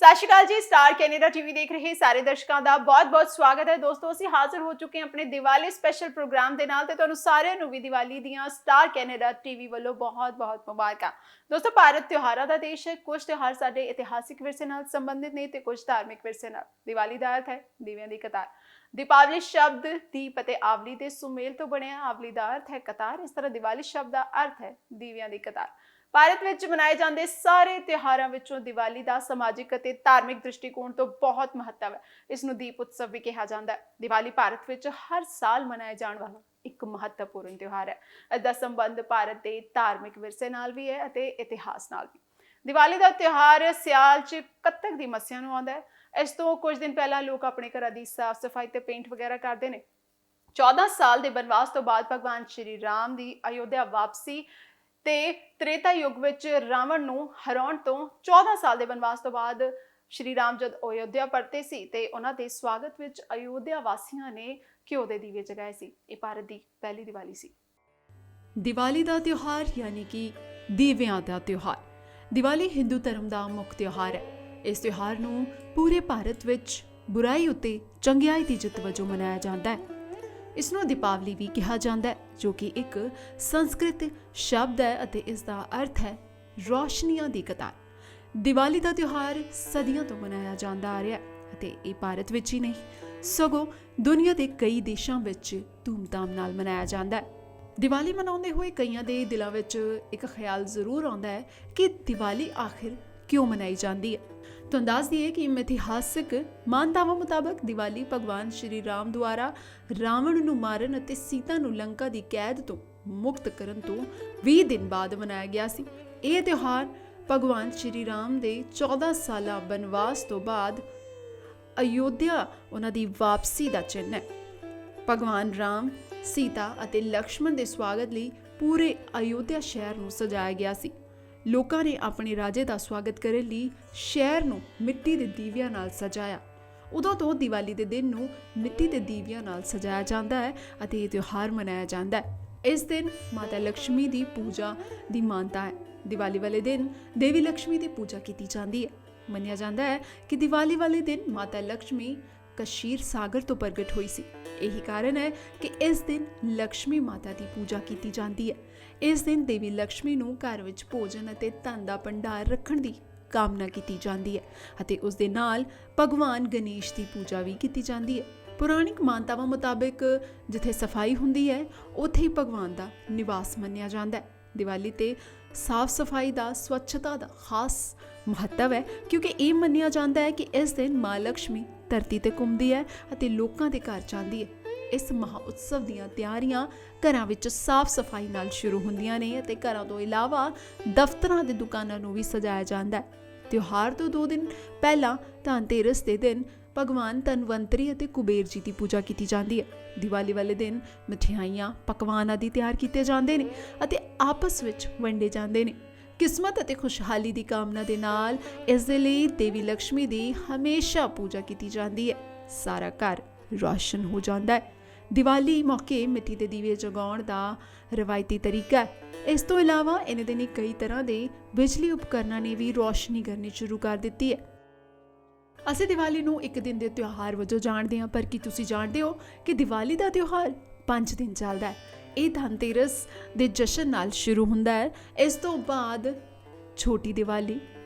ਸਤਿ ਸ਼੍ਰੀ ਅਕਾਲ ਜੀ। Star Canada TV ਦੇਖ ਰਹੇ ਸਾਰੇ ਦਰਸ਼ਕਾਂ ਦਾ ਬਹੁਤ-ਬਹੁਤ ਸਵਾਗਤ ਹੈ। ਦੋਸਤੋ, ਅਸੀਂ ਹਾਜ਼ਰ ਹੋ ਚੁੱਕੇ ਹਾਂ ਆਪਣੇ ਦੀਵਾਲੀ ਸਪੈਸ਼ਲ ਪ੍ਰੋਗਰਾਮ ਦੇ ਨਾਲ ਤੇ ਤੁਹਾਨੂੰ ਸਾਰਿਆਂ ਨੂੰ ਵੀ ਦੀਵਾਲੀ ਦੀਆਂ ਸਟਾਰ ਕੈਨੇਡਾ ਟੀਵੀ ਵੱਲੋਂ ਬਹੁਤ-ਬਹੁਤ ਮੁਬਾਰਕਾਂ। ਦੋਸਤੋ, ਭਾਰਤ ਤਿਉਹਾਰਾਂ ਦਾ ਦੇਸ਼ ਹੈ। ਕੁਝ ਤਿਉਹਾਰ ਸਾਡੇ ਇਤਿਹਾਸਿਕ ਵਿਰਸੇ ਨਾਲ ਸੰਬੰਧਿਤ ਨੇ ਤੇ ਕੁਝ ਧਾਰਮਿਕ ਵਿਰਸੇ ਨਾਲ। ਦੀਵਾਲੀ ਦਾ ਅਰਥ ਹੈ ਦੀਵਿਆਂ ਦੀ ਕਤਾਰ। ਦੀਪਾਵਲੀ ਸ਼ਬਦ ਦੀਪ ਅਤੇ ਆਵਲੀ ਦੇ ਸੁਮੇਲ ਤੋਂ ਬਣਿਆ। ਆਵਲੀ ਦਾ ਅਰਥ ਹੈ ਕਤਾਰ। ਇਸ ਤਰ੍ਹਾਂ ਦੀਵਾਲੀ ਸ਼ਬਦ ਦਾ ਅਰਥ ਹੈ ਦੀਵਿਆਂ ਦੀ ਕਤਾਰ। ਭਾਰਤ ਵਿੱਚ ਮਨਾਏ ਜਾਂਦੇ ਸਾਰੇ ਤਿਉਹਾਰਾਂ ਵਿੱਚੋਂ ਦੀਵਾਲੀ ਦਾ ਸਮਾਜਿਕ ਅਤੇ ਧਾਰਮਿਕ ਦ੍ਰਿਸ਼ਟੀਕੋਣ ਤੋਂ ਬਹੁਤ ਮਹੱਤਵ ਹੈ। ਇਸ ਨੂੰ ਦੀਪ ਉਤਸਵ ਵੀ ਕਿਹਾ ਜਾਂਦਾ ਹੈ। ਦੀਵਾਲੀ ਭਾਰਤ ਵਿੱਚ ਹਰ ਸਾਲ ਮਨਾਇਆ ਜਾਣ ਵਾਲਾ ਇੱਕ ਮਹੱਤਵਪੂਰਨ ਤਿਉਹਾਰ ਹੈ। ਇਸ ਦਾ ਸੰਬੰਧ ਭਾਰਤ ਦੇ ਧਾਰਮਿਕ ਵਿਰਸੇ ਨਾਲ ਵੀ ਹੈ ਅਤੇ ਇਤਿਹਾਸ ਨਾਲ ਵੀ। ਦੀਵਾਲੀ ਦਾ ਤਿਉਹਾਰ ਸਿਆਲ 'ਚ ਕੱਤਕ ਦੀ ਮੱਸਿਆ ਨੂੰ ਆਉਂਦਾ ਹੈ। ਇਸ ਤੋਂ ਕੁਝ ਦਿਨ ਪਹਿਲਾਂ ਲੋਕ ਆਪਣੇ ਘਰਾਂ ਦੀ ਸਾਫ਼ ਸਫਾਈ ਤੇ ਪੇਂਟ ਵਗੈਰਾ ਕਰਦੇ ਨੇ। 14 ਸਾਲ ਦੇ ਬਨਵਾਸ ਤੋਂ ਬਾਅਦ ਭਗਵਾਨ ਸ਼੍ਰੀ ਰਾਮ ਦੀ ਅਯੋਧਿਆ ਵਾਪਸੀ ਤੇ ਤ੍ਰੇਤਾ ਯੁੱਗ ਵਿੱਚ ਰਾਵਣ ਨੂੰ ਹਰਾਉਣ ਤੋਂ 14 ਸਾਲ ਦੇ ਬਨਵਾਸ ਤੋਂ ਬਾਅਦ ਸ਼੍ਰੀ ਰਾਮ ਜਦ ਅਯੋਧਿਆ ਪਰਤੇ ਸੀ ਤੇ ਉਹਨਾਂ ਦੇ ਸਵਾਗਤ ਵਿੱਚ ਅਯੋਧਿਆ ਵਾਸੀਆਂ ਨੇ ਘਿਓ ਦੇ ਦੀਵੇ ਜਗਾਏ ਸੀ। ਇਹ ਭਾਰਤ ਦੀ ਪਹਿਲੀ ਦੀਵਾਲੀ ਸੀ। ਦੀਵਾਲੀ ਦਾ ਤਿਉਹਾਰ ਯਾਨੀ ਕਿ ਦੀਵਿਆਂ ਦਾ ਤਿਉਹਾਰ। ਦੀਵਾਲੀ ਹਿੰਦੂ ਧਰਮ ਦਾ ਮੁੱਖ ਤਿਉਹਾਰ ਹੈ। ਇਸ ਤਿਉਹਾਰ ਨੂੰ ਪੂਰੇ ਭਾਰਤ ਵਿੱਚ ਬੁਰਾਈ ਉੱਤੇ ਚੰਗਿਆਈ ਦੀ ਜਿੱਤ ਵਜੋਂ ਮਨਾਇਆ ਜਾਂਦਾ ਹੈ। ਇਸ ਨੂੰ ਦੀਪਾਵਲੀ ਵੀ ਕਿਹਾ ਜਾਂਦਾ ਹੈ, ਜੋ ਕਿ ਇੱਕ ਸੰਸਕ੍ਰਿਤ ਸ਼ਬਦ ਹੈ ਅਤੇ ਇਸ ਦਾ ਅਰਥ ਹੈ ਰੋਸ਼ਨੀਆਂ ਦੀ ਕਤਾਰ। ਦੀਵਾਲੀ ਦਾ ਤਿਉਹਾਰ ਸਦੀਆਂ ਤੋਂ ਮਨਾਇਆ ਜਾਂਦਾ ਆ ਰਿਹਾ ਹੈ ਅਤੇ ਇਹ ਭਾਰਤ ਵਿੱਚ ਹੀ ਨਹੀਂ ਸਗੋਂ ਦੁਨੀਆ ਦੇ ਕਈ ਦੇਸ਼ਾਂ ਵਿੱਚ ਧੂਮਧਾਮ ਨਾਲ ਮਨਾਇਆ ਜਾਂਦਾ ਹੈ। ਦੀਵਾਲੀ ਮਨਾਉਂਦੇ ਹੋਏ ਕਈਆਂ ਦੇ ਦਿਲਾਂ ਵਿੱਚ ਇੱਕ ਖਿਆਲ ਜ਼ਰੂਰ ਆਉਂਦਾ ਹੈ ਕਿ ਦੀਵਾਲੀ ਆਖਿਰ ਕਿਉਂ ਮਨਾਈ ਜਾਂਦੀ ਹੈ। ਤੁਹਾਨੂੰ ਦੱਸ ਦਈਏ ਕਿ ਇਤਿਹਾਸਕ ਮਾਨਤਾਵਾਂ ਮੁਤਾਬਕ ਦੀਵਾਲੀ ਭਗਵਾਨ ਸ਼੍ਰੀ ਰਾਮ ਦੁਆਰਾ ਰਾਵਣ ਨੂੰ ਮਾਰਨ ਅਤੇ ਸੀਤਾ ਨੂੰ ਲੰਕਾ ਦੀ ਕੈਦ ਤੋਂ ਮੁਕਤ ਕਰਨ ਤੋਂ 20 ਦਿਨ ਬਾਅਦ ਮਨਾਇਆ ਗਿਆ ਸੀ। ਇਹ ਤਿਉਹਾਰ ਭਗਵਾਨ ਸ਼੍ਰੀ ਰਾਮ ਦੇ 14 ਸਾਲਾ ਬਨਵਾਸ ਤੋਂ ਬਾਅਦ ਅਯੋਧਿਆ ਉਹਨਾਂ ਦੀ ਵਾਪਸੀ ਦਾ ਚਿੰਨ੍ਹ ਹੈ। ਭਗਵਾਨ ਰਾਮ, ਸੀਤਾ ਅਤੇ ਲਕਸ਼ਮਣ ਦੇ ਸਵਾਗਤ ਲਈ ਪੂਰੇ ਅਯੋਧਿਆ ਸ਼ਹਿਰ ਨੂੰ ਸਜਾਇਆ ਗਿਆ ਸੀ। ਲੋਕਾਂ ਨੇ ਆਪਣੇ ਰਾਜੇ ਦਾ ਸਵਾਗਤ ਕਰਨ ਲਈ ਸ਼ਹਿਰ ਨੂੰ ਮਿੱਟੀ ਦੇ ਦੀਵਿਆਂ ਨਾਲ ਸਜਾਇਆ। ਉਦੋਂ ਤੋਂ ਦੀਵਾਲੀ ਦੇ ਦਿਨ ਨੂੰ ਮਿੱਟੀ ਦੇ ਦੀਵਿਆਂ ਨਾਲ ਸਜਾਇਆ ਜਾਂਦਾ ਹੈ ਅਤੇ ਇਹ ਤਿਉਹਾਰ ਮਨਾਇਆ ਜਾਂਦਾ ਹੈ। ਇਸ ਦਿਨ ਮਾਤਾ ਲਕਸ਼ਮੀ ਦੀ ਪੂਜਾ ਦੀ ਮਾਨਤਾ ਹੈ। ਦੀਵਾਲੀ ਵਾਲੇ ਦਿਨ ਦੇਵੀ ਲਕਸ਼ਮੀ ਦੀ ਪੂਜਾ ਕੀਤੀ ਜਾਂਦੀ ਹੈ। ਮੰਨਿਆ ਜਾਂਦਾ ਹੈ ਕਿ ਦੀਵਾਲੀ ਵਾਲੇ ਦਿਨ ਮਾਤਾ ਲਕਸ਼ਮੀ ਕਸ਼ੀਰ ਸਾਗਰ ਤੋਂ ਪ੍ਰਗਟ ਹੋਈ ਸੀ। ਇਹੀ ਕਾਰਨ ਹੈ ਕਿ ਇਸ ਦਿਨ ਲਕਸ਼ਮੀ ਮਾਤਾ ਦੀ ਪੂਜਾ ਕੀਤੀ ਜਾਂਦੀ ਹੈ। ਇਸ ਦਿਨ ਦੇਵੀ ਲਕਸ਼ਮੀ ਨੂੰ ਘਰ ਵਿੱਚ ਭੋਜਨ ਅਤੇ ਧਨ ਦਾ ਭੰਡਾਰ ਰੱਖਣ ਦੀ ਕਾਮਨਾ ਕੀਤੀ ਜਾਂਦੀ ਹੈ ਅਤੇ ਉਸ ਦੇ ਨਾਲ ਭਗਵਾਨ ਗਣੇਸ਼ ਦੀ ਪੂਜਾ ਵੀ ਕੀਤੀ ਜਾਂਦੀ ਹੈ। ਪੁਰਾਣਿਕ ਮਾਨਤਾਵਾਂ ਮੁਤਾਬਕ ਜਿੱਥੇ ਸਫਾਈ ਹੁੰਦੀ ਹੈ ਉੱਥੇ ਹੀ ਭਗਵਾਨ ਦਾ ਨਿਵਾਸ ਮੰਨਿਆ ਜਾਂਦਾ ਹੈ। ਦੀਵਾਲੀ ਤੇ ਸਾਫ਼ ਸਫਾਈ ਦਾ, ਸਵੱਛਤਾ ਦਾ ਖਾਸ ਮਹੱਤਵ ਹੈ ਕਿਉਂਕਿ ਇਹ ਮੰਨਿਆ ਜਾਂਦਾ ਹੈ ਕਿ ਇਸ ਦਿਨ ਮਾਂ ਲਕਸ਼ਮੀ ਧਰਤੀ ਤੇ ਘੁੰਮਦੀ ਹੈ ਅਤੇ ਲੋਕਾਂ ਦੇ ਘਰ ਜਾਂਦੀ ਹੈ। ਇਸ ਮਹਾ ਉਤਸਵ ਦੀਆਂ ਤਿਆਰੀਆਂ ਘਰਾਂ ਵਿੱਚ ਸਾਫ਼ ਸਫਾਈ ਨਾਲ ਸ਼ੁਰੂ ਹੁੰਦੀਆਂ ਨੇ ਅਤੇ ਘਰਾਂ ਤੋਂ ਇਲਾਵਾ ਦਫ਼ਤਰਾਂ ਦੇ ਦੁਕਾਨਾਂ ਨੂੰ ਵੀ ਸਜਾਇਆ ਜਾਂਦਾ ਹੈ। ਤਿਉਹਾਰ ਤੋਂ 2 ਦਿਨ ਪਹਿਲਾਂ ਧਨਤੇਰਸ ਦੇ ਦਿਨ ਭਗਵਾਨ ਧਨਵੰਤਰੀ ਅਤੇ ਕੁਬੇਰ ਜੀ ਦੀ ਪੂਜਾ ਕੀਤੀ ਜਾਂਦੀ ਹੈ। ਦੀਵਾਲੀ ਵਾਲੇ ਦਿਨ ਮਠਿਆਈਆਂ, ਪਕਵਾਨ ਆਦਿ ਤਿਆਰ ਕੀਤੇ ਜਾਂਦੇ ਨੇ ਅਤੇ ਆਪਸ ਵਿੱਚ ਵੰਡੇ ਜਾਂਦੇ ਨੇ। ਕਿਸਮਤ ਅਤੇ ਖੁਸ਼ਹਾਲੀ ਦੀ ਕਾਮਨਾ ਦੇ ਨਾਲ ਇਸ ਦੇ ਲਈ ਦੇਵੀ ਲਕਸ਼ਮੀ ਦੀ ਹਮੇਸ਼ਾ ਪੂਜਾ ਕੀਤੀ ਜਾਂਦੀ ਹੈ। ਸਾਰਾ ਘਰ ਰੌਸ਼ਨ ਹੋ ਜਾਂਦਾ ਹੈ। ਦੀਵਾਲੀ ਮੌਕੇ ਮਿੱਟੀ ਦੇ ਦੀਵੇ ਜਗਾਉਣ ਦਾ ਰਵਾਇਤੀ ਤਰੀਕਾ ਹੈ। ਇਸ ਤੋਂ ਇਲਾਵਾ ਇਹਨਾਂ ਦਿਨੀ ਕਈ ਤਰ੍ਹਾਂ ਦੇ ਬਿਜਲੀ ਉਪਕਰਨਾਂ ਨੇ ਵੀ ਰੌਸ਼ਨੀ ਕਰਨੀ ਸ਼ੁਰੂ ਕਰ ਦਿੱਤੀ ਹੈ। ਅਸੀਂ ਦੀਵਾਲੀ ਨੂੰ ਇੱਕ ਦਿਨ ਦੇ ਤਿਉਹਾਰ ਵਜੋਂ ਜਾਣਦੇ ਹਾਂ, ਪਰ ਕੀ ਤੁਸੀਂ ਜਾਣਦੇ ਹੋ ਕਿ ਦੀਵਾਲੀ ਦਾ ਤਿਉਹਾਰ 5 ਦਿਨ ਚੱਲਦਾ ਹੈ। ਇਹ ਧਨਤੇਰਸ ਦੇ ਜਸ਼ਨ ਨਾਲ ਸ਼ੁਰੂ ਹੁੰਦਾ ਹੈ। ਇਸ ਤੋਂ ਬਾਅਦ ਛੋਟੀ ਦੀਵਾਲੀ,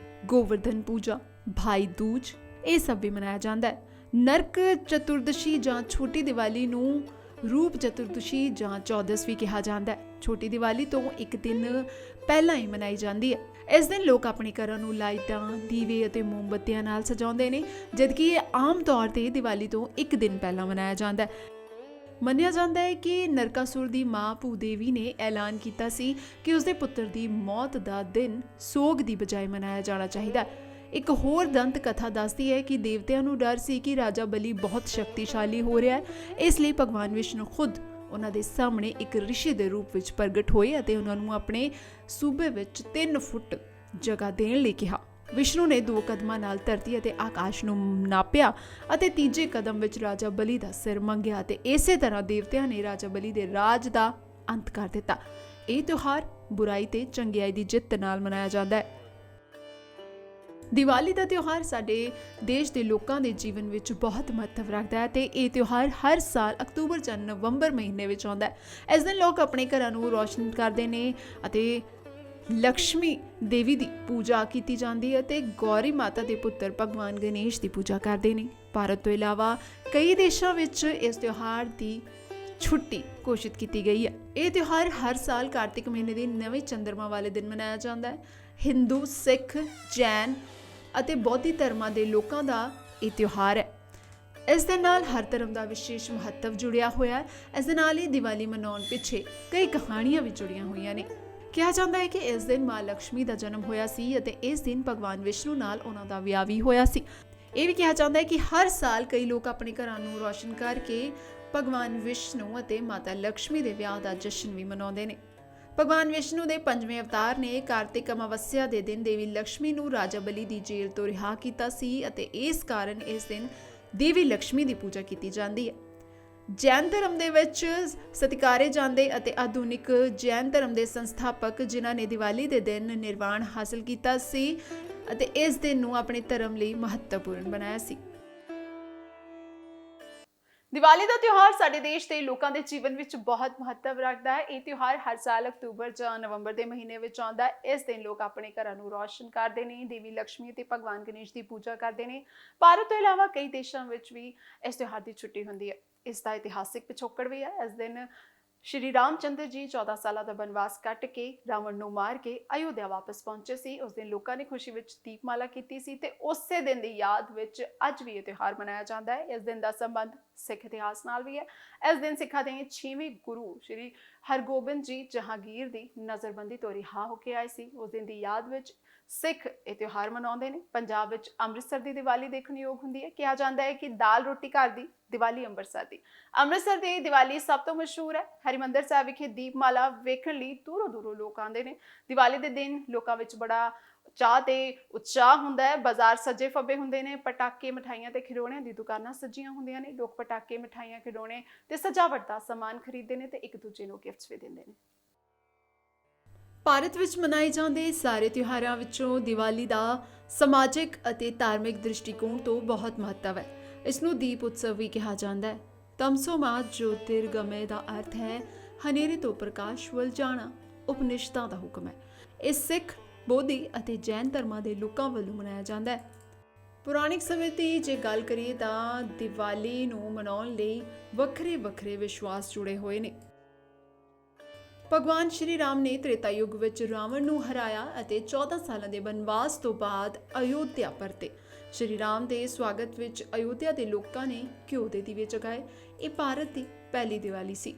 ਗੋਵਰਧਨ ਪੂਜਾ, ਭਾਈ ਦੂਜ ਇਹ ਸਭ ਵੀ ਮਨਾਇਆ ਜਾਂਦਾ ਹੈ। ਨਰਕ ਚਤੁਰਦਸ਼ੀ ਜਾਂ ਛੋਟੀ ਦੀਵਾਲੀ ਨੂੰ ਰੂਪ ਚਤੁਰਦਸ਼ੀ ਜਾਂ ਚੌਦਸ ਵੀ ਕਿਹਾ ਜਾਂਦਾ ਹੈ। ਛੋਟੀ ਦੀਵਾਲੀ ਤੋਂ ਇੱਕ ਦਿਨ ਪਹਿਲਾਂ ਹੀ ਮਨਾਈ ਜਾਂਦੀ ਹੈ। ਇਸ ਦਿਨ ਲੋਕ ਆਪਣੇ ਘਰਾਂ ਨੂੰ ਲਾਈਟਾਂ, ਦੀਵੇ ਅਤੇ ਮੋਮਬੱਤੀਆਂ ਨਾਲ ਸਜਾਉਂਦੇ ਨੇ, ਜਦਕਿ ਇਹ ਆਮ ਤੌਰ ਤੇ ਦੀਵਾਲੀ ਤੋਂ ਇੱਕ ਦਿਨ ਪਹਿਲਾਂ ਮਨਾਇਆ ਜਾਂਦਾ ਹੈ। ਮੰਨਿਆ ਜਾਂਦਾ ਹੈ ਕਿ ਨਰਕਾਸੁਰ ਦੀ ਮਾਂ ਭੂਦੇਵੀ ਨੇ ਐਲਾਨ ਕੀਤਾ ਸੀ ਕਿ ਉਸਦੇ ਪੁੱਤਰ ਦੀ ਮੌਤ ਦਾ ਦਿਨ ਸੋਗ ਦੀ ਬਜਾਏ ਮਨਾਇਆ ਜਾਣਾ ਚਾਹੀਦਾ ਹੈ। ਇੱਕ ਹੋਰ ਦੰਤ ਕਥਾ ਦੱਸਦੀ ਹੈ ਕਿ ਦੇਵਤਿਆਂ ਨੂੰ ਡਰ ਸੀ ਕਿ ਰਾਜਾ ਬਲੀ ਬਹੁਤ ਸ਼ਕਤੀਸ਼ਾਲੀ ਹੋ ਰਿਹਾ ਹੈ, ਇਸ ਲਈ ਭਗਵਾਨ ਵਿਸ਼ਨੂੰ ਖੁਦ ਉਹਨਾਂ ਦੇ ਸਾਹਮਣੇ ਇੱਕ ਰਿਸ਼ੀ ਦੇ ਰੂਪ ਵਿੱਚ ਪ੍ਰਗਟ ਹੋਏ ਅਤੇ ਉਹਨਾਂ ਨੂੰ ਆਪਣੇ ਸੂਬੇ ਵਿੱਚ 3 ਫੁੱਟ ਜਗ੍ਹਾ ਦੇਣ ਲਈ ਕਿਹਾ। ਵਿਸ਼ਨੂੰ ਨੇ 2 ਕਦਮਾਂ ਨਾਲ ਧਰਤੀ ਅਤੇ ਆਕਾਸ਼ ਨੂੰ ਨਾਪਿਆ ਅਤੇ ਤੀਜੇ ਕਦਮ ਵਿੱਚ ਰਾਜਾ ਬਲੀ ਦਾ ਸਿਰ ਮੰਗਿਆ ਅਤੇ ਇਸੇ ਤਰ੍ਹਾਂ ਦੇਵਤਿਆਂ ਨੇ ਰਾਜਾ ਬਲੀ ਦੇ ਰਾਜ ਦਾ ਅੰਤ ਕਰ ਦਿੱਤਾ। ਇਹ ਤਿਉਹਾਰ ਬੁਰਾਈ ਤੇ ਚੰਗਿਆਈ ਦੀ ਜਿੱਤ ਨਾਲ ਮਨਾਇਆ ਜਾਂਦਾ ਹੈ। ਦੀਵਾਲੀ ਦਾ ਤਿਉਹਾਰ ਸਾਡੇ ਦੇਸ਼ ਦੇ ਲੋਕਾਂ ਦੇ ਜੀਵਨ ਵਿੱਚ ਬਹੁਤ ਮਹੱਤਵ ਰੱਖਦਾ ਹੈ ਤੇ ਇਹ ਤਿਉਹਾਰ ਹਰ ਸਾਲ ਅਕਤੂਬਰ ਜਾਂ ਨਵੰਬਰ ਮਹੀਨੇ ਵਿੱਚ ਆਉਂਦਾ ਹੈ। ਇਸ ਦਿਨ ਲੋਕ ਆਪਣੇ ਘਰਾਂ ਨੂੰ ਰੋਸ਼ਨ ਕਰਦੇ ਨੇ ਅਤੇ ਲక్ష్ਮੀ ਦੇਵੀ ਦੀ ਪੂਜਾ ਕੀਤੀ ਜਾਂਦੀ ਹੈ ਤੇ ਗੌਰੀ ਮਾਤਾ ਦੇ ਪੁੱਤਰ ਭਗਵਾਨ ਗਣੇਸ਼ ਦੀ ਪੂਜਾ ਕਰਦੇ ਨੇ। ਭਾਰਤ ਤੋਂ ਇਲਾਵਾ ਕਈ ਦੇਸ਼ਾਂ ਵਿੱਚ ਇਸ ਤਿਉਹਾਰ ਦੀ ਛੁੱਟੀ ਘੋਸ਼ਿਤ ਕੀਤੀ ਗਈ ਹੈ। ਇਹ ਤਿਉਹਾਰ ਹਰ ਸਾਲ ਕਾਰਤਿਕ ਮਹੀਨੇ ਦੇ ਨਵੇਂ ਚੰਦਰਮਾ ਵਾਲੇ ਦਿਨ ਮਨਾਇਆ ਜਾਂਦਾ ਹੈ। ਹਿੰਦੂ, ਸਿੱਖ, ਜੈਨ ਅਤੇ ਬੌਧੀ ਧਰਮਾਂ ਦੇ ਲੋਕਾਂ ਦਾ ਇਹ ਤਿਉਹਾਰ ਹੈ। ਇਸ ਦੇ ਨਾਲ ਹਰ ਧਰਮ ਦਾ ਵਿਸ਼ੇਸ਼ ਮਹੱਤਵ ਜੁੜਿਆ ਹੋਇਆ ਹੈ। ਇਸ ਦੇ ਨਾਲ ਹੀ ਦੀਵਾਲੀ ਮਨਾਉਣ ਪਿੱਛੇ ਕਈ ਕਹਾਣੀਆਂ ਵੀ ਜੁੜੀਆਂ ਹੋਈਆਂ ਨੇ। ਕਿਹਾ ਜਾਂਦਾ ਹੈ ਕਿ ਇਸ ਦਿਨ ਮਾਂ ਲక్ష్ਮੀ ਦਾ ਜਨਮ ਹੋਇਆ ਸੀ ਅਤੇ ਇਸ ਦਿਨ ਭਗਵਾਨ ਵਿਸ਼ਨੂੰ ਨਾਲ ਉਹਨਾਂ ਦਾ ਵਿਆਹ ਵੀ ਹੋਇਆ ਸੀ। ਇਹ ਵੀ ਕਿਹਾ ਜਾਂਦਾ ਹੈ ਕਿ ਹਰ ਸਾਲ ਕਈ ਲੋਕ ਆਪਣੇ ਘਰਾਂ ਨੂੰ ਰੋਸ਼ਨ ਕਰਕੇ ਭਗਵਾਨ ਵਿਸ਼ਨੂੰ ਅਤੇ ਮਾਤਾ ਲక్ష్ਮੀ ਦੇ ਵਿਆਹ ਦਾ ਜਸ਼ਨ ਵੀ ਮਨਾਉਂਦੇ ਨੇ। ਭਗਵਾਨ ਵਿਸ਼ਨੂੰ ਦੇ 5ਵੇਂ ਅਵਤਾਰ ਨੇ ਕਾਰਤਿਕ ਅਮਾਵਸਿਆ ਦੇ ਦਿਨ ਦੇਵੀ ਲక్ష్ਮੀ ਨੂੰ ਰਾਜਾ ਬਲੀ ਦੀ ਜੇਲ੍ਹ ਤੋਂ ਰਿਹਾ ਕੀਤਾ ਸੀ ਅਤੇ ਇਸ ਕਾਰਨ ਇਸ ਦਿਨ ਦੇਵੀ ਲక్ష్ਮੀ ਦੀ ਪੂਜਾ ਕੀਤੀ ਜਾਂਦੀ ਹੈ। ਜੈਨ ਧਰਮ ਦੇ ਵਿੱਚ ਸਤਿਕਾਰੇ ਜਾਂਦੇ ਅਤੇ ਆਧੁਨਿਕ ਜੈਨ ਧਰਮ ਦੇ ਸੰਸਥਾਪਕ ਜਿਨ੍ਹਾਂ ਨੇ ਦੀਵਾਲੀ ਦੇ ਦਿਨ ਨਿਰਵਾਣ ਹਾਸਲ ਕੀਤਾ ਸੀ ਅਤੇ ਇਸ ਦਿਨ ਨੂੰ ਆਪਣੇ ਧਰਮ ਲਈ ਮਹੱਤਵਪੂਰਨ ਬਣਾਇਆ ਸੀ। ਦੀਵਾਲੀ ਦਾ ਤਿਉਹਾਰ ਸਾਡੇ ਦੇਸ਼ ਦੇ ਲੋਕਾਂ ਦੇ ਜੀਵਨ ਵਿੱਚ ਬਹੁਤ ਮਹੱਤਵ ਰੱਖਦਾ ਹੈ। ਇਹ ਤਿਉਹਾਰ ਹਰ ਸਾਲ ਅਕਤੂਬਰ ਜਾਂ ਨਵੰਬਰ ਦੇ ਮਹੀਨੇ ਵਿੱਚ ਆਉਂਦਾ ਹੈ। ਇਸ ਦਿਨ ਲੋਕ ਆਪਣੇ ਘਰਾਂ ਨੂੰ ਰੋਸ਼ਨ ਕਰਦੇ ਨੇ, ਦੇਵੀ ਲక్ష్ਮੀ ਤੇ ਭਗਵਾਨ ਗਣੇਸ਼ ਦੀ ਪੂਜਾ ਕਰਦੇ ਨੇ। ਭਾਰਤ ਤੋਂ ਇਲਾਵਾ ਕਈ ਦੇਸ਼ਾਂ ਵਿੱਚ ਵੀ ਇਸ ਤਿਉਹਾਰ ਦੀ ਛੁੱਟੀ ਹੁੰਦੀ ਹੈ। ਇਸ ਦਾ ਇਤਿਹਾਸਿਕ ਪਿਛੋਕੜ ਵੀ ਹੈ। ਇਸ ਦਿਨ ਸ਼੍ਰੀ ਰਾਮ ਚੰਦਰ ਜੀ 14 ਸਾਲਾਂ ਦਾ ਬਨਵਾਸ ਕੱਟ ਕੇ ਰਾਵਣ ਨੂੰ ਮਾਰ ਕੇ ਅਯੋਧਿਆ ਵਾਪਸ ਪਹੁੰਚੇ ਸੀ। ਉਸ ਦਿਨ ਲੋਕਾਂ ਨੇ ਖੁਸ਼ੀ ਵਿੱਚ ਦੀਪਮਾਲਾ ਕੀਤੀ ਸੀ ਤੇ ਉਸੇ ਦਿਨ ਦੀ ਯਾਦ ਵਿੱਚ ਅੱਜ ਵੀ ਇਹ ਤਿਉਹਾਰ ਮਨਾਇਆ ਜਾਂਦਾ ਹੈ। ਇਸ ਦਿਨ ਦਾ ਸੰਬੰਧ ਸਿੱਖ ਇਤਿਹਾਸ ਨਾਲ ਵੀ ਹੈ। ਇਸ ਦਿਨ ਸਿੱਖਾਂ ਦੇ 6ਵੇਂ ਗੁਰੂ ਸ਼੍ਰੀ ਹਰਗੋਬਿੰਦ ਜੀ ਜਹਾਂਗੀਰ ਦੀ ਨਜ਼ਰਬੰਦੀ ਤੋਂ ਰਿਹਾ ਹੋ ਕੇ ਆਏ ਸੀ। ਉਸ ਦਿਨ ਦੀ ਯਾਦ ਵਿੱਚ ਸਿੱਖ ਇਹ ਤਿਉਹਾਰ ਮਨਾਉਂਦੇ ਨੇ। ਪੰਜਾਬ ਵਿੱਚ ਅੰਮ੍ਰਿਤਸਰ ਦੀ ਦੀਵਾਲੀ ਦੇਖਣ ਯੋਗ ਹੁੰਦੀ ਹੈ। ਕਿਹਾ ਜਾਂਦਾ ਹੈ ਕਿ ਦਾਲ ਰੋਟੀ ਘਰ ਦੀ, ਦੀਵਾਲੀ ਅੰਮ੍ਰਿਤਸਰ ਦੀ। ਅੰਮ੍ਰਿਤਸਰ ਦੀ ਦੀਵਾਲੀ ਸਭ ਤੋਂ ਮਸ਼ਹੂਰ ਹੈ। ਹਰਿਮੰਦਰ ਸਾਹਿਬ ਵਿਖੇ ਦੀਪਮਾਲਾ ਵੇਖਣ ਲਈ ਦੂਰੋਂ ਦੂਰੋਂ ਲੋਕ ਆਉਂਦੇ ਨੇ। ਦੀਵਾਲੀ ਦੇ ਦਿਨ ਲੋਕਾਂ ਵਿੱਚ ਬੜਾ ਚਾਹ ਤੇ ਉਤਸ਼ਾਹ ਹੁੰਦਾ ਹੈ। ਬਾਜ਼ਾਰ ਸਜੇ ਫੱਬੇ ਹੁੰਦੇ ਨੇ। ਪਟਾਕੇ, ਮਠਾਈਆਂ ਤੇ ਖਿਡੌਣਿਆਂ ਦੀ ਦੁਕਾਨਾਂ ਸਜੀਆਂ ਹੁੰਦੀਆਂ ਨੇ। ਲੋਕ ਪਟਾਕੇ, ਮਠਾਈਆਂ, ਖਿਡੌਣੇ ਤੇ ਸਜਾਵਟ ਦਾ ਸਮਾਨ ਖਰੀਦਦੇ ਨੇ ਤੇ ਇੱਕ ਦੂਜੇ ਨੂੰ ਗਿਫਟਸ ਵੀ ਦਿੰਦੇ ਨੇ। ਭਾਰਤ ਵਿੱਚ ਮਨਾਏ ਜਾਂਦੇ ਸਾਰੇ ਤਿਉਹਾਰਾਂ ਵਿੱਚੋਂ ਦੀਵਾਲੀ ਦਾ ਸਮਾਜਿਕ ਅਤੇ ਧਾਰਮਿਕ ਦ੍ਰਿਸ਼ਟੀਕੋਣ ਤੋਂ ਬਹੁਤ ਮਹੱਤਵ ਹੈ। ਇਸ ਨੂੰ ਦੀਪ ਉਤਸਵ ਵੀ ਕਿਹਾ ਜਾਂਦਾ ਹੈ। ਤਮਸੋ ਮਾ ਜੋਤਿਰਗਮਯ ਦਾ ਅਰਥ ਹੈ ਹਨੇਰੇ ਤੋਂ ਪ੍ਰਕਾਸ਼ ਵੱਲ ਜਾਣਾ। ਉਪਨਿਸ਼ਦਾਂ ਦਾ ਹੁਕਮ ਹੈ। ਇਹ ਸਿੱਖ, ਬੋਧੀ ਅਤੇ ਜੈਨ ਧਰਮਾਂ ਦੇ ਲੋਕਾਂ ਵੱਲੋਂ ਮਨਾਇਆ ਜਾਂਦਾ ਹੈ। ਪੁਰਾਣਿਕ ਸਮੇਂ ਦੀ ਜੇ ਗੱਲ ਕਰੀਏ ਤਾਂ ਦੀਵਾਲੀ ਨੂੰ ਮਨਾਉਣ ਲਈ ਵੱਖਰੇ ਵੱਖਰੇ ਵਿਸ਼ਵਾਸ ਜੁੜੇ ਹੋਏ ਨੇ। ਭਗਵਾਨ ਸ਼੍ਰੀ ਰਾਮ ਨੇ ਤ੍ਰੇਤਾ ਯੁੱਗ ਵਿੱਚ ਰਾਵਣ ਨੂੰ ਹਰਾਇਆ ਅਤੇ 14 ਸਾਲਾਂ ਦੇ ਬਨਵਾਸ ਤੋਂ ਬਾਅਦ ਅਯੋਧਿਆ ਪਰਤੇ। ਸ਼੍ਰੀ ਰਾਮ ਦੇ ਸਵਾਗਤ ਵਿੱਚ ਅਯੋਧਿਆ ਦੇ ਲੋਕਾਂ ਨੇ ਘਿਓ ਦੇ ਦੀਵੇ ਜਗਾਏ। ਇਹ ਭਾਰਤ ਦੀ ਪਹਿਲੀ ਦੀਵਾਲੀ ਸੀ।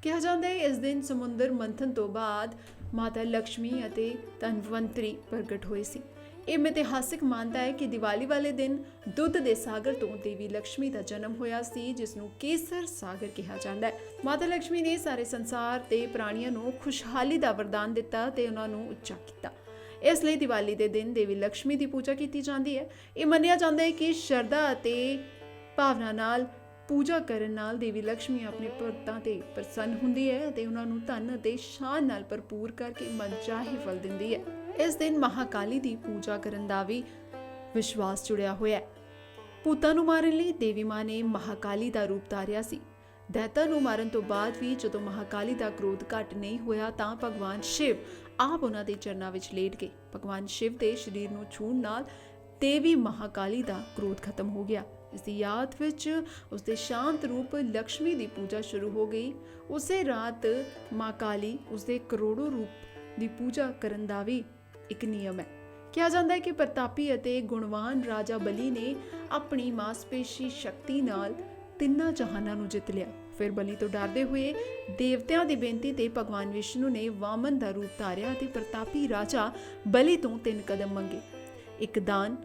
ਕਿਹਾ ਜਾਂਦਾ ਹੈ ਇਸ ਦਿਨ ਸਮੁੰਦਰ ਮੰਥਨ ਤੋਂ ਬਾਅਦ ਮਾਤਾ ਲక్ష్ਮੀ ਅਤੇ ਧਨਵੰਤਰੀ ਪ੍ਰਗਟ ਹੋਏ ਸੀ। ਇਹ ਮਿਥਿਹਾਸਿਕ ਮਾਨਤਾ ਹੈ ਕਿ ਦੀਵਾਲੀ ਵਾਲੇ ਦਿਨ ਦੁੱਧ ਦੇ ਸਾਗਰ ਤੋਂ ਦੇਵੀ ਲక్ష్ਮੀ ਦਾ ਜਨਮ ਹੋਇਆ ਸੀ, ਜਿਸ ਨੂੰ ਕੇਸਰ ਸਾਗਰ ਕਿਹਾ ਜਾਂਦਾ ਹੈ। ਮਾਤਾ ਲక్ష్ਮੀ ਨੇ ਸਾਰੇ ਸੰਸਾਰ ਤੇ ਪ੍ਰਾਣੀਆਂ ਨੂੰ ਖੁਸ਼ਹਾਲੀ ਦਾ ਵਰਦਾਨ ਦਿੱਤਾ ਤੇ ਉਹਨਾਂ ਨੂੰ ਉੱਚਾ ਕੀਤਾ। ਇਸ ਲਈ ਦੀਵਾਲੀ ਦੇ ਦਿਨ ਦੇਵੀ ਲక్ష్ਮੀ ਦੀ ਪੂਜਾ ਕੀਤੀ ਜਾਂਦੀ ਹੈ। ਇਹ ਮੰਨਿਆ ਜਾਂਦਾ ਹੈ ਕਿ ਸ਼ਰਧਾ ਅਤੇ ਭਾਵਨਾ ਨਾਲ ਪੂਜਾ ਕਰਨ ਨਾਲ ਦੇਵੀ ਲక్ష్ਮੀ ਆਪਣੇ ਭਗਤਾਂ ਤੇ ਪ੍ਰਸੰਨ ਹੁੰਦੀ ਹੈ ਅਤੇ ਉਹਨਾਂ ਨੂੰ ਧਨ ਅਤੇ ਸ਼ਾਨ ਨਾਲ ਭਰਪੂਰ ਕਰਕੇ ਮਨਚਾਹੇ ਫਲ ਦਿੰਦੀ ਹੈ। ਇਸ ਦਿਨ ਮਹਾਕਾਲੀ ਦੀ ਪੂਜਾ ਕਰਨ ਦਾ ਵੀ ਵਿਸ਼ਵਾਸ ਜੁੜਿਆ ਹੋਇਆ ਹੈ। ਭੂਤਾਂ ਨੂੰ ਮਾਰਨ ਲਈ ਦੇਵੀ ਮਾਂ ਨੇ ਮਹਾਕਾਲੀ ਦਾ ਰੂਪ ਧਾਰਿਆ ਸੀ। ਦੈਤਾਂ ਨੂੰ ਮਾਰਨ ਤੋਂ ਬਾਅਦ ਵੀ ਜਦੋਂ ਮਹਾਕਾਲੀ ਦਾ ਕ੍ਰੋਧ ਘੱਟ ਨਹੀਂ ਹੋਇਆ ਤਾਂ ਭਗਵਾਨ ਸ਼ਿਵ ਆਪ ਉਹਨਾਂ ਦੇ ਚਰਨਾਂ ਵਿੱਚ ਲੇਟ ਗਏ। ਭਗਵਾਨ ਸ਼ਿਵ ਦੇ ਸਰੀਰ ਨੂੰ ਛੂਹਣ ਨਾਲ ਦੇਵੀ ਮਹਾਕਾਲੀ ਦਾ ਕ੍ਰੋਧ ਖਤਮ ਹੋ ਗਿਆ। ਇਸ ਦੀ ਯਾਦ ਵਿੱਚ ਉਸ ਦੇ ਸ਼ਾਂਤ ਰੂਪ ਲక్ష్ਮੀ ਦੀ ਪੂਜਾ ਸ਼ੁਰੂ ਹੋ ਗਈ। ਉਸੇ ਰਾਤ ਮਾਂ ਕਾਲੀ ਉਸ ਦੇ ਕਰੋੜੋਂ ਰੂਪ ਦੀ ਪੂਜਾ ਕਰਨ ਦਾ ਵੀ ਇੱਕ ਨਿਯਮ ਹੈ। ਕਿਹਾ ਜਾਂਦਾ ਹੈ ਕਿ ਪ੍ਰਤਾਪੀ ਅਤੇ ਗੁਣਵਾਨ ਰਾਜਾ ਬਲੀ ਨੇ ਆਪਣੀ ਮਾਸਪੇਸ਼ੀ ਸ਼ਕਤੀ ਨਾਲ ਤਿੰਨਾਂ ਜਹਾਨਾਂ ਨੂੰ ਜਿੱਤ ਲਿਆ। ਫਿਰ ਬਲੀ ਤੋਂ ਡਰਦੇ ਹੋਏ ਦੇਵਤਿਆਂ ਦੀ ਬੇਨਤੀ ਤੇ ਭਗਵਾਨ ਵਿਸ਼ਨੂੰ ਨੇ ਵਾਮਨ ਦਾ ਰੂਪ ਧਾਰਿਆ ਤੇ ਪ੍ਰਤਾਪੀ ਰਾਜਾ ਬਲੀ ਤੋਂ 3 ਕਦਮ ਮੰਗੇ। ਇੱਕ ਦਾਨ।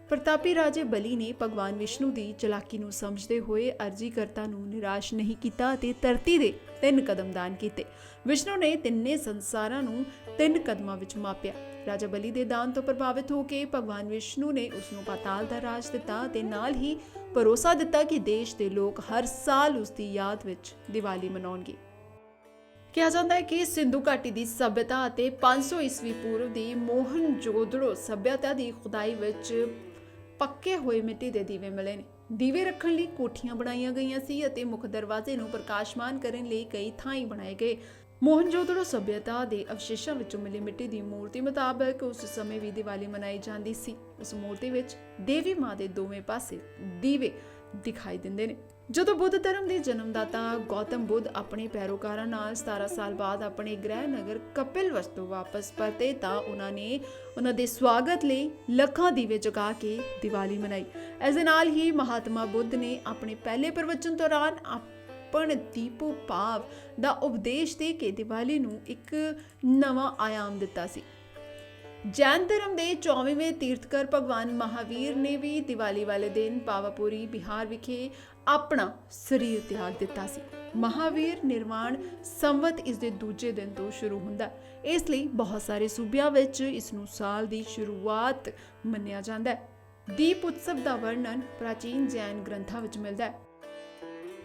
ਪ੍ਰਤਾਪੀ ਰਾਜੇ ਬਲੀ ਨੇ ਭਗਵਾਨ ਵਿਸ਼ਨੂੰ ਦੀ ਚਲਾਕੀ ਨੂੰ ਸਮਝਦੇ ਹੋਏ ਅਰਜ਼ੀਕਰਤਾ ਨੂੰ ਨਿਰਾਸ਼ ਨਹੀਂ ਕੀਤਾ ਅਤੇ ਧਰਤੀ ਦੇ 3 ਕਦਮ ਦਾਨ ਕੀਤੇ। ਵਿਸ਼ਨੂੰ ਨੇ ਤਿੰਨੇ ਸੰਸਾਰਾਂ ਨੂੰ 3 ਕਦਮਾਂ ਵਿੱਚ ਮਾਪਿਆ। ਰਾਜਾ ਬਲੀ ਦੇ ਦਾਨ ਤੋਂ ਪ੍ਰਭਾਵਿਤ ਹੋ ਕੇ ਭਗਵਾਨ ਵਿਸ਼ਨੂੰ ਨੇ ਉਸ ਨੂੰ ਪਾਤਾਲ ਦਾ ਰਾਜ ਦਿੱਤਾ ਤੇ ਨਾਲ ਹੀ ਭਰੋਸਾ ਦਿੱਤਾ ਕਿ ਦੇਸ਼ ਦੇ ਲੋਕ ਹਰ ਸਾਲ ਉਸ ਦੀ ਯਾਦ ਵਿੱਚ ਦੀਵਾਲੀ ਮਨਾਉਣਗੇ। ਕਿਹਾ ਜਾਂਦਾ ਹੈ ਕਿ ਸਿੰਧੂ ਘਾਟੀ ਦੀ ਸਭਿਅਤਾ ਅਤੇ 500 ਈਸਵੀ ਪੂਰਵ ਦੀ ਮੋਹਨਜੋਦੜੋ ਸਭਿਅਤਾ ਦੀ ਖੁਦਾਈ ਵਿੱਚ ਪੱਕੇ ਹੋਏ ਮਿੱਟੀ ਦੇ ਦੀਵੇ ਮਿਲੇ ਨੇ। ਦੀਵੇ ਰੱਖਣ ਲਈ ਕੋਠੀਆਂ ਬਣਾਈਆਂ ਗਈਆਂ ਸੀ ਅਤੇ ਮੁੱਖ ਦਰਵਾਜ਼ੇ ਨੂੰ ਪ੍ਰਕਾਸ਼ਮਾਨ ਕਰਨ ਲਈ ਕਈ ਥਾਈਂ ਬਣਾਏ ਗਏ। ਮੋਹਨਜੋਦੜੋ ਸਭਿਅਤਾ ਦੇ ਅਵਸ਼ੇਸ਼ਾਂ ਵਿੱਚੋਂ ਮਿਲੀ ਮਿੱਟੀ ਦੀ ਮੂਰਤੀ ਮੁਤਾਬਕ ਉਸ ਸਮੇਂ ਵੀ ਦੀਵਾਲੀ ਮਨਾਈ ਜਾਂਦੀ ਸੀ। ਉਸ ਮੂਰਤੀ ਵਿੱਚ ਦੇਵੀ ਮਾਂ ਦੇ ਦੋਵੇਂ ਪਾਸੇ ਦੀਵੇ ਦਿਖਾਈ ਦਿੰਦੇ ਨੇ। ਜਦੋਂ ਬੁੱਧ ਧਰਮ ਦੇ ਜਨਮਦਾਤਾ ਗੌਤਮ ਬੁੱਧ ਆਪਣੇ ਪੈਰੋਕਾਰਾਂ ਨਾਲ 17 ਸਾਲ ਬਾਅਦ ਆਪਣੇ ਗ੍ਰਹਿ ਨਗਰ ਕਪਿਲਵਸਤੂ ਤੋਂ ਵਾਪਸ ਪਰਤੇ ਤਾਂ ਉਹਨਾਂ ਨੇ ਉਹਨਾਂ ਦੇ ਸਵਾਗਤ ਲਈ ਲੱਖਾਂ ਦੀਵੇ ਜਗਾ ਕੇ ਦੀਵਾਲੀ ਮਨਾਈ। ਇਸ ਦੇ ਨਾਲ ਹੀ ਮਹਾਤਮਾ ਬੁੱਧ ਨੇ ਆਪਣੇ ਪਹਿਲੇ ਪ੍ਰਵਚਨ ਦੌਰਾਨ ਆਪਣ ਦੀਪੋ ਭਾਵ ਦਾ ਉਪਦੇਸ਼ ਦੇ ਕੇ ਦੀਵਾਲੀ ਨੂੰ ਇੱਕ ਨਵਾਂ ਆਯਾਮ ਦਿੱਤਾ ਸੀ। ਜੈਨ ਧਰਮ ਦੇ 24ਵੇਂ ਤੀਰਥਕਰ ਭਗਵਾਨ ਮਹਾਵੀਰ ਨੇ ਵੀ ਦੀਵਾਲੀ ਵਾਲੇ ਦਿਨ ਪਾਵਾਪੁਰੀ ਬਿਹਾਰ ਵਿਖੇ ਆਪਣਾ ਸਰੀਰ ਤਿਆਗ ਦਿੱਤਾ ਸੀ। ਮਹਾਵੀਰ ਨਿਰਵਾਣ ਸੰਵਤ ਇਸ ਦੇ ਦੂਜੇ ਦਿਨ ਤੋਂ ਸ਼ੁਰੂ ਹੁੰਦਾ, ਇਸ ਲਈ ਬਹੁਤ ਸਾਰੇ ਸੂਬਿਆਂ ਵਿੱਚ ਇਸ ਨੂੰ ਸਾਲ ਦੀ ਸ਼ੁਰੂਆਤ ਮੰਨਿਆ ਜਾਂਦਾ ਹੈ। ਦੀਪ ਉਤਸਵ ਦਾ ਵਰਣਨ ਪ੍ਰਾਚੀਨ ਜੈਨ ਗ੍ਰੰਥਾਂ ਵਿੱਚ ਮਿਲਦਾ ਹੈ।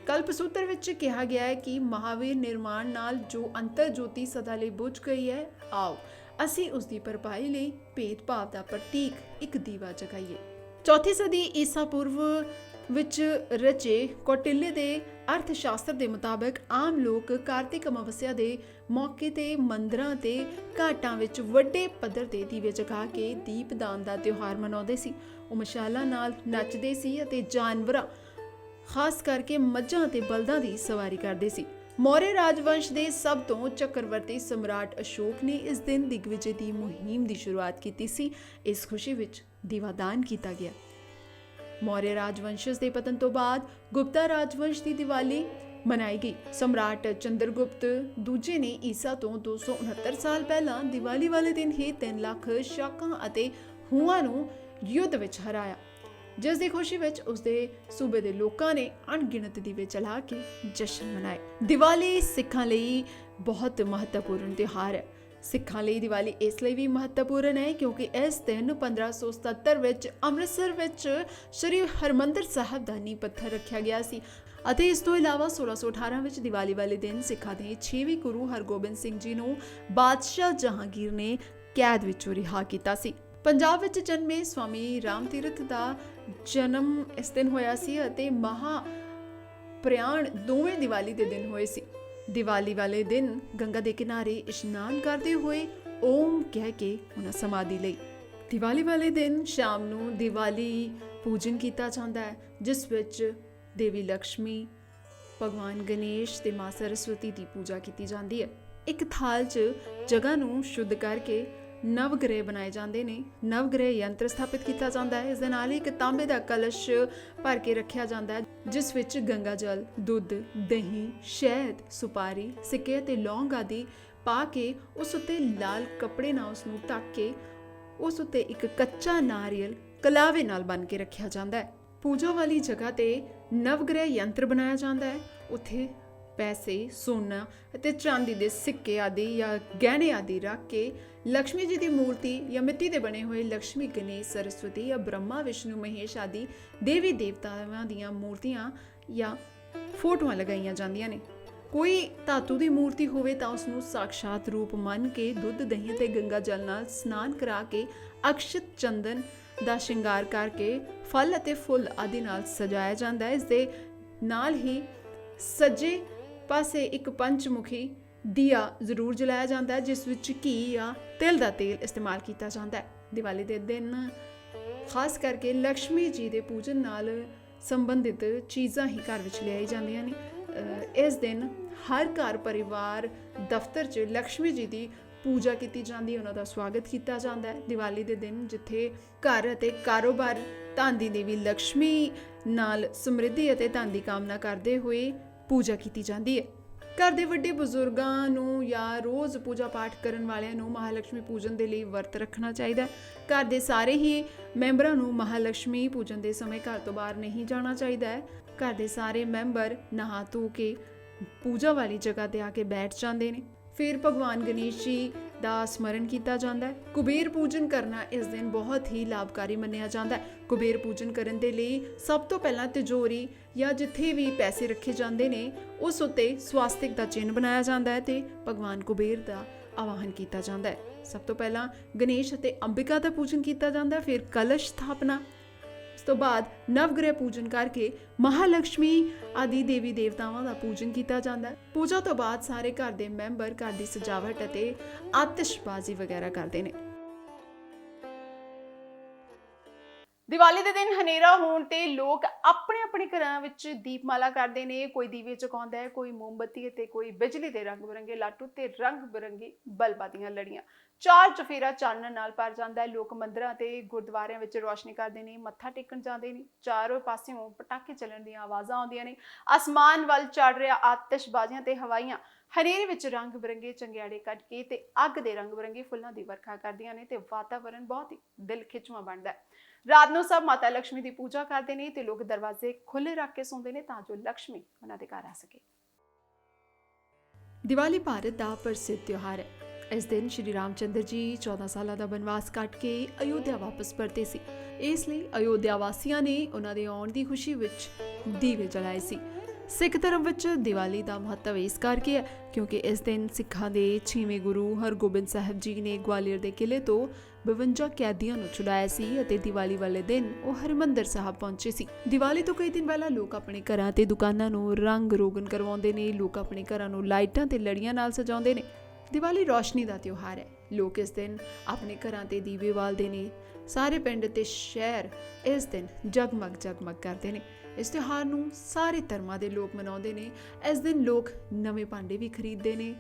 ਕਲਪਸੂਤਰ ਵਿੱਚ ਕਿਹਾ ਗਿਆ ਹੈ ਕਿ ਮਹਾਵੀਰ ਨਿਰਮਾਣ ਨਾਲ ਜੋ ਅੰਤਰ ਜੋਤੀ ਸਦਾ ਲਈ ਬੁਝ ਗਈ ਹੈ, ਆਓ ਅਸੀਂ ਉਸ ਦੀ ਭਰਪਾਈ ਲਈ ਭੇਦਭਾਵ ਦਾ ਪ੍ਰਤੀਕ ਇੱਕ ਦੀਵਾ ਜਗਾਈਏ। 4ਵੀਂ ਸਦੀ ਈਸਾ ਪੂਰਵ ਵਿੱਚ ਰਚੇ ਕੌਟਿल्य ਦੇ ਅਰਥ ਸ਼ਾਸਤਰ ਦੇ ਮੁਤਾਬਕ ਆਮ ਲੋਕ ਕਾਰਤਿਕ ਅਮਾਵਸਿਆ ਦੇ ਮੌਕੇ ਤੇ ਮੰਦਰਾਂ ਤੇ ਘਾਟਾਂ ਵਿੱਚ ਵੱਡੇ ਪੱਧਰ ਤੇ ਦੀਵੇ ਜਗਾ ਕੇ ਦੀਪਦਾਨ ਦਾ ਤਿਉਹਾਰ ਮਨਾਉਂਦੇ ਸੀ। ਉਹ ਮਸ਼ਾਲਾਂ ਨਾਲ ਨੱਚਦੇ ਸੀ ਅਤੇ ਜਾਨਵਰਾਂ ਖਾਸ ਕਰਕੇ ਮੱਝਾਂ ਤੇ ਬਲਦਾਂ ਦੀ ਸਵਾਰੀ ਕਰਦੇ ਸੀ। ਮੌर्य ਰਾਜਵੰਸ਼ ਦੇ ਸਭ ਤੋਂ ਚੱਕਰਵਰਤੀ ਸਮਰਾਟ ਅਸ਼ੋਕ ਨੇ ਇਸ ਦਿਨ ਦਿਗਵਿਜੇ ਦੀ ਮੁਹਿੰਮ ਦੀ ਸ਼ੁਰੂਆਤ ਕੀਤੀ ਸੀ। ਇਸ ਖੁਸ਼ੀ ਵਿੱਚ ਦੀਵਾਦਾਨ ਕੀਤਾ ਗਿਆ। ਮੌर्य ਰਾਜਵੰਸ਼ ਦੇ ਪਤਨ ਤੋਂ ਬਾਅਦ ਗੁਪਤਾ ਰਾਜਵੰਸ਼ ਦੀ ਦੀਵਾਲੀ ਮਨਾਈ ਗਈ। ਸਮਰਾਟ ਚੰਦਰਗੁਪਤ ਦੂਜੇ ਨੇ ਈਸਾ ਤੋਂ 269 ਸਾਲ ਪਹਿਲਾਂ ਦੀਵਾਲੀ ਵਾਲੇ ਦਿਨ ਹੀ 3 ਲੱਖ ਸ਼ਾਕਾਂ ਅਤੇ ਹੂਆਂ ਨੂੰ ਯੁੱਧ ਵਿੱਚ ਹਰਾਇਆ, ਜਿਸ ਦੀ ਖੁਸ਼ੀ ਵਿੱਚ ਉਸਦੇ ਸੂਬੇ ਦੇ ਲੋਕਾਂ ਨੇ ਅਣਗਿਣਤ ਦੀਵੇ ਜਲਾ ਕੇ ਜਸ਼ਨ ਮਨਾਏ। ਦੀਵਾਲੀ ਸਿੱਖਾਂ ਲਈ ਬਹੁਤ ਮਹੱਤਵਪੂਰਨ ਤਿਉਹਾਰ ਹੈ। ਸਿੱਖਾਂ ਲਈ ਦੀਵਾਲੀ ਇਸ ਲਈ ਵੀ ਮਹੱਤਵਪੂਰਨ ਹੈ ਕਿਉਂਕਿ ਇਸ ਦਿਨ 1577 ਵਿੱਚ ਅੰਮ੍ਰਿਤਸਰ ਵਿੱਚ ਸ੍ਰੀ ਹਰਮੰਦਰ ਸਾਹਿਬ ਦਾ ਨੀਂਹ ਪੱਥਰ ਰੱਖਿਆ ਗਿਆ ਸੀ ਅਤੇ ਇਸ ਤੋਂ ਇਲਾਵਾ 1618 ਵਿੱਚ ਦੀਵਾਲੀ ਵਾਲੇ ਦਿਨ ਸਿੱਖਾਂ ਦੇ 6ਵੇਂ ਗੁਰੂ ਹਰਗੋਬਿੰਦ ਸਿੰਘ ਜੀ ਨੂੰ ਬਾਦਸ਼ਾਹ ਜਹਾਂਗੀਰ ਨੇ ਕੈਦ ਵਿੱਚੋਂ ਰਿਹਾ ਕੀਤਾ ਸੀ। ਪੰਜਾਬ ਵਿੱਚ ਜਨਮੇ ਸਵਾਮੀ ਰਾਮ ਤੀਰਥ ਦਾ ਜਨਮ ਇਸ ਦਿਨ ਹੋਇਆ ਸੀ ਅਤੇ ਮਹਾ ਪ੍ਰਯਾਣ ਦੋਵੇਂ ਦੀਵਾਲੀ ਦੇ ਦਿਨ ਹੋਏ ਸੀ। ਦੀਵਾਲੀ ਵਾਲੇ ਦਿਨ ਗੰਗਾ ਦੇ ਕਿਨਾਰੇ ਇਸ਼ਨਾਨ ਕਰਦੇ ਹੋਏ ਓਮ ਕਹਿ ਕੇ ਉਹਨਾਂ ਸਮਾਧੀ ਲਈ। ਦੀਵਾਲੀ ਵਾਲੇ ਦਿਨ ਸ਼ਾਮ ਨੂੰ ਦੀਵਾਲੀ ਪੂਜਨ ਕੀਤਾ ਜਾਂਦਾ ਹੈ, ਜਿਸ ਵਿੱਚ ਦੇਵੀ ਲక్ష్ਮੀ, ਭਗਵਾਨ ਗਣੇਸ਼ ਤੇ ਮਾਂ ਸਰਸਵਤੀ ਦੀ ਪੂਜਾ ਕੀਤੀ ਜਾਂਦੀ ਹੈ। ਇੱਕ ਥਾਲ 'ਚ ਜਗ੍ਹਾ ਨੂੰ ਸ਼ੁੱਧ ਕਰਕੇ ਨਵਗ੍ਰਹਿ ਬਣਾਏ ਜਾਂਦੇ ਨੇ। ਨਵਗ੍ਰਹਿ ਯੰਤਰ ਸਥਾਪਿਤ ਕੀਤਾ ਜਾਂਦਾ ਹੈ। ਇਸ ਦੇ ਨਾਲ ਹੀ ਇੱਕ ਤਾਂਬੇ ਦਾ ਕਲਸ਼ ਭਰ ਕੇ ਰੱਖਿਆ ਜਾਂਦਾ ਹੈ, ਜਿਸ ਵਿੱਚ ਗੰਗਾ ਜਲ, ਦੁੱਧ, ਦਹੀਂ, ਸ਼ਹਿਦ, ਸੁਪਾਰੀ, ਸਿੱਕੇ ਅਤੇ ਲੌਂਗ ਆਦਿ ਪਾ ਕੇ ਉਸ ਉੱਤੇ ਲਾਲ ਕੱਪੜੇ ਨਾਲ ਉਸ ਨੂੰ ਢੱਕ ਕੇ ਉਸ ਉੱਤੇ ਇੱਕ ਕੱਚਾ ਨਾਰੀਅਲ ਕਲਾਵੇ ਨਾਲ ਬੰਨ੍ਹ ਕੇ ਰੱਖਿਆ ਜਾਂਦਾ ਹੈ। ਪੂਜਾ ਵਾਲੀ ਜਗ੍ਹਾ ਤੇ ਨਵਗ੍ਰਹਿ ਯੰਤਰ ਬਣਾਇਆ ਜਾਂਦਾ ਹੈ। ਉੱਥੇ ਪੈਸੇ, ਸੋਨਾ ਅਤੇ ਚਾਂਦੀ ਦੇ ਸਿੱਕੇ ਆਦਿ ਜਾਂ ਗਹਿਣੇ ਆਦਿ ਰੱਖ ਕੇ ਲక్ష్ਮੀ ਜੀ ਦੀ ਮੂਰਤੀ ਜਾਂ ਮਿੱਟੀ ਦੇ ਬਣੇ ਹੋਏ ਲక్ష్ਮੀ, ਗਣੇਸ਼, ਸਰਸਵਤੀ ਜਾਂ ਬ੍ਰਹਮਾ, ਵਿਸ਼ਨੂੰ, ਮਹੇਸ਼ ਆਦਿ ਦੇਵੀ ਦੇਵਤਾਵਾਂ ਦੀਆਂ ਮੂਰਤੀਆਂ ਜਾਂ ਫੋਟੋਆਂ ਲਗਾਈਆਂ ਜਾਂਦੀਆਂ ਨੇ। ਕੋਈ ਧਾਤੂ ਦੀ ਮੂਰਤੀ ਹੋਵੇ ਤਾਂ ਉਸ ਨੂੰ ਸਾਕਸ਼ਾਤ ਰੂਪ ਮੰਨ ਕੇ ਦੁੱਧ, ਦਹੀਂ ਤੇ ਗੰਗਾ ਜਲ ਨਾਲ ਇਸ਼ਨਾਨ ਕਰਾ ਕੇ ਅਕਸ਼ਤ ਚੰਦਨ ਦਾ ਸ਼ਿੰਗਾਰ ਕਰਕੇ ਫਲ ਅਤੇ ਫੁੱਲ ਆਦਿ ਨਾਲ ਸਜਾਇਆ ਜਾਂਦਾ ਹੈ। ਇਸ ਦੇ ਨਾਲ ਹੀ ਸੱਜੇ ਪਾਸੇ ਇੱਕ ਪੰਚਮੁਖੀ ਦੀਆ ਜ਼ਰੂਰ ਜਲਾਇਆ ਜਾਂਦਾ ਹੈ, ਜਿਸ ਵਿੱਚ ਘੀ ਜਾਂ ਤਿਲ ਦਾ ਤੇਲ ਇਸਤੇਮਾਲ ਕੀਤਾ ਜਾਂਦਾ ਹੈ। ਦੀਵਾਲੀ ਦੇ ਦਿਨ ਖਾਸ ਕਰਕੇ ਲక్ష్ਮੀ ਜੀ ਦੇ ਪੂਜਨ ਨਾਲ ਸੰਬੰਧਿਤ ਚੀਜ਼ਾਂ ਹੀ ਘਰ ਵਿੱਚ ਲਿਆਈ ਜਾਂਦੀਆਂ ਨੇ। ਇਸ ਦਿਨ ਹਰ ਘਰ, ਪਰਿਵਾਰ, ਦਫ਼ਤਰ 'ਚ ਲక్ష్ਮੀ ਜੀ ਦੀ ਪੂਜਾ ਕੀਤੀ ਜਾਂਦੀ ਹੈ, ਉਹਨਾਂ ਦਾ ਸਵਾਗਤ ਕੀਤਾ ਜਾਂਦਾ ਹੈ। ਦੀਵਾਲੀ ਦੇ ਦਿਨ ਜਿੱਥੇ ਘਰ ਅਤੇ ਕਾਰੋਬਾਰ ਧਨ ਦੀ ਦੇਵੀ ਲక్ష్ਮੀ ਨਾਲ ਸਮਰਿੱਧੀ ਅਤੇ ਧਨ ਦੀ ਕਾਮਨਾ ਕਰਦੇ ਹੋਏ ਪੂਜਾ ਕੀਤੀ ਜਾਂਦੀ ਹੈ। ਘਰ ਦੇ ਵੱਡੇ ਬਜ਼ੁਰਗਾਂ ਨੂੰ ਜਾਂ ਰੋਜ਼ ਪੂਜਾ ਪਾਠ ਕਰਨ ਵਾਲਿਆਂ ਨੂੰ ਮਹਾਲక్ష్ਮੀ ਪੂਜਨ ਦੇ ਲਈ ਵਰਤ ਰੱਖਣਾ ਚਾਹੀਦਾ ਹੈ। ਘਰ ਦੇ ਸਾਰੇ ਹੀ ਮੈਂਬਰਾਂ ਨੂੰ ਮਹਾਲక్ష్ਮੀ ਪੂਜਨ ਦੇ ਸਮੇਂ ਘਰ ਤੋਂ ਬਾਹਰ ਨਹੀਂ ਜਾਣਾ ਚਾਹੀਦਾ ਹੈ। ਘਰ ਦੇ ਸਾਰੇ ਮੈਂਬਰ ਨਹਾ ਧੋ ਕੇ ਪੂਜਾ ਵਾਲੀ ਜਗ੍ਹਾ ਤੇ ਆ ਕੇ ਬੈਠ ਜਾਂਦੇ ਨੇ। ਫਿਰ ਭਗਵਾਨ ਗਣੇਸ਼ ਜੀ ਦਾ ਸਮਰਨ ਕੀਤਾ ਜਾਂਦਾ ਹੈ। ਕੁਬੇਰ ਪੂਜਨ ਕਰਨਾ ਇਸ ਦਿਨ ਬਹੁਤ ਹੀ ਲਾਭਕਾਰੀ ਮੰਨਿਆ ਜਾਂਦਾ ਹੈ। ਕੁਬੇਰ ਪੂਜਨ ਕਰਨ ਦੇ ਲਈ ਸਭ ਤੋਂ ਪਹਿਲਾਂ ਤਿਜੋਰੀ ਜਾਂ ਜਿੱਥੇ ਵੀ ਪੈਸੇ ਰੱਖੇ ਜਾਂਦੇ ਨੇ ਉਸ ਉੱਤੇ ਸਵਾਸਤਿਕ ਦਾ ਚਿੰਨ੍ਹ ਬਣਾਇਆ ਜਾਂਦਾ ਹੈ ਤੇ ਭਗਵਾਨ ਕੁਬੇਰ ਦਾ ਆਵਾਹਨ ਕੀਤਾ ਜਾਂਦਾ ਹੈ। ਸਭ ਤੋਂ ਪਹਿਲਾਂ ਗਣੇਸ਼ ਅਤੇ ਅੰਬਿਕਾ ਦਾ ਪੂਜਨ ਕੀਤਾ ਜਾਂਦਾ ਹੈ, ਫਿਰ ਕਲਸ਼ ਸਥਾਪਨਾ, ਉਸ ਤੋਂ ਬਾਅਦ ਨਵਗ੍ਰਹਿ ਪੂਜਨ ਕਰਕੇ ਮਹਾਲਕਸ਼ਮੀ ਆਦਿ ਦੇਵੀ ਦੇਵਤਾਵਾਂ ਦਾ ਪੂਜਨ ਕੀਤਾ ਜਾਂਦਾ ਹੈ। ਪੂਜਾ ਤੋਂ ਬਾਅਦ ਸਾਰੇ ਘਰ ਦੇ ਮੈਂਬਰ ਘਰ ਦੀ ਸਜਾਵਟ ਅਤੇ ਆਤਿਸ਼ਬਾਜ਼ੀ ਵਗੈਰਾ ਕਰਦੇ ਨੇ। ਦੀਵਾਲੀ ਦੇ ਦਿਨ ਹਨੇਰਾ ਹੋਣ ਤੇ ਲੋਕ ਆਪਣੇ ਘਰਾਂ ਵਿੱਚ ਦੀਪਮਾਲਾ ਕਰਦੇ ਨੇ। ਕੋਈ ਦੀਵੇ ਚਕਾਉਂਦਾ ਹੈ, ਕੋਈ ਮੋਮਬੱਤੀ ਅਤੇ ਕੋਈ ਬਿਜਲੀ ਦੇ ਰੰਗ ਬਿਰੰਗੇ ਲਾਟੂ ਤੇ ਰੰਗ ਬਿਰੰਗੇ ਬਲਬਾਂ ਦੀਆਂ ਲੜੀਆਂ। ਚਾਰ ਚਫੇਰਾ ਚਾਨਣ ਨਾਲ ਭਰ ਜਾਂਦਾ ਹੈ। ਲੋਕ ਮੰਦਿਰਾਂ ਤੇ ਗੁਰਦੁਆਰਿਆਂ ਵਿੱਚ ਰੋਸ਼ਨੀ ਕਰਦੇ ਨੇ, ਮੱਥਾ ਟੇਕਣ ਜਾਂਦੇ ਨੇ। ਚਾਰੋਂ ਪਾਸਿਓਂ ਪਟਾਕੇ ਚੱਲਣ ਦੀਆਂ ਆਵਾਜ਼ਾਂ ਆਉਂਦੀਆਂ ਨੇ। ਅਸਮਾਨ ਵੱਲ ਚੜ ਰਿਹਾ ਆਤਿਸ਼ਬਾਜ਼ੀਆਂ ਤੇ ਹਵਾਈਆਂ ਹਨੇਰੇ ਵਿੱਚ ਰੰਗ ਬਿਰੰਗੇ ਚੰਗਿਆੜੇ ਕੱਢ ਕੇ ਤੇ ਅੱਗ ਦੇ ਰੰਗ ਬਿਰੰਗੇ ਫੁੱਲਾਂ ਦੀ ਵਰਖਾ ਕਰਦੀਆਂ ਨੇ ਤੇ ਵਾਤਾਵਰਨ ਬਹੁਤ ਹੀ ਦਿਲ ਖਿੱਚਵਾਂ ਬਣਦਾ ਹੈ। ਰਾਤ ਨੂੰ ਸਭ ਮਾਤਾ ਲక్ష్ਮੀ ਦੀ ਪੂਜਾ ਕਰਦੇ ਨੇ ਤੇ ਲੋਕ ਦਰਵਾਜ਼ੇ ਖੁੱਲੇ ਰੱਖ ਕੇ ਸੌਂਦੇ ਨੇ ਤਾਂ ਜੋ ਲక్ష్ਮੀ ਉਹਨਾਂ ਦੇ ਘਰ ਆ ਸਕੇ। ਦੀਵਾਲੀ ਭਾਰਤ ਦਾ ਪ੍ਰਸਿੱਧ ਤਿਉਹਾਰ ਹੈ। ਇਸ ਦਿਨ ਸ਼੍ਰੀ ਰਾਮ ਚੰਦਰ ਜੀ 14 ਸਾਲਾਂ ਦਾ ਬਨਵਾਸ ਕੱਟ ਕੇ ਅਯੋਧਿਆ ਵਾਪਸ ਪਰਤੇ ਸੀ। ਇਸ ਲਈ ਅਯੋਧਿਆ ਵਾਸੀਆਂ ਨੇ ਉਹਨਾਂ ਦੇ ਆਉਣ ਦੀ ਖੁਸ਼ੀ ਵਿੱਚ ਦੀਵੇ ਜਲਾਏ ਸੀ। ਸਿੱਖ ਧਰਮ ਵਿੱਚ ਦੀਵਾਲੀ ਦਾ ਮਹੱਤਵ ਇਸ ਕਰਕੇ ਹੈ ਕਿਉਂਕਿ ਇਸ ਦਿਨ ਸਿੱਖਾਂ ਦੇ 6ਵੇਂ ਗੁਰੂ ਹਰਗੋਬਿੰਦ ਸਾਹਿਬ ਜੀ ਨੇ ਗਵਾਲੀਅਰ ਦੇ ਕਿਲੇ ਤੋਂ 52 ਕੈਦੀਆਂ ਨੂੰ ਛੁਡਾਇਆ ਸੀ ਅਤੇ ਦੀਵਾਲੀ ਵਾਲੇ ਦਿਨ ਉਹ ਹਰਿਮੰਦਰ ਸਾਹਿਬ ਪਹੁੰਚੇ ਸੀ। ਦੀਵਾਲੀ ਤੋਂ ਕਈ ਦਿਨ ਪਹਿਲਾਂ ਲੋਕ ਆਪਣੇ ਘਰਾਂ ਤੇ ਦੁਕਾਨਾਂ ਨੂੰ ਰੰਗ ਰੋਗਨ ਕਰਵਾਉਂਦੇ ਨੇ। ਲੋਕ ਆਪਣੇ ਘਰਾਂ ਨੂੰ ਲਾਈਟਾਂ ਤੇ ਲੜੀਆਂ ਨਾਲ ਸਜਾਉਂਦੇ ਨੇ। ਦੀਵਾਲੀ ਰੋਸ਼ਨੀ ਦਾ ਤਿਉਹਾਰ ਹੈ। ਲੋਕ ਇਸ ਦਿਨ ਆਪਣੇ ਘਰਾਂ ਤੇ ਦੀਵੇ ਬਾਲਦੇ ਨੇ। ਸਾਰੇ ਪਿੰਡ ਤੇ ਸ਼ਹਿਰ ਇਸ ਦਿਨ ਜਗਮਗ ਕਰਦੇ ਨੇ। ਇਸ ਤਿਉਹਾਰ ਨੂੰ ਸਾਰੇ ਧਰਮਾਂ ਦੇ ਲੋਕ ਮਨਾਉਂਦੇ ਨੇ। ਇਸ ਦਿਨ ਲੋਕ ਨਵੇਂ ਭਾਂਡੇ ਵੀ ਖਰੀਦਦੇ ਨੇ।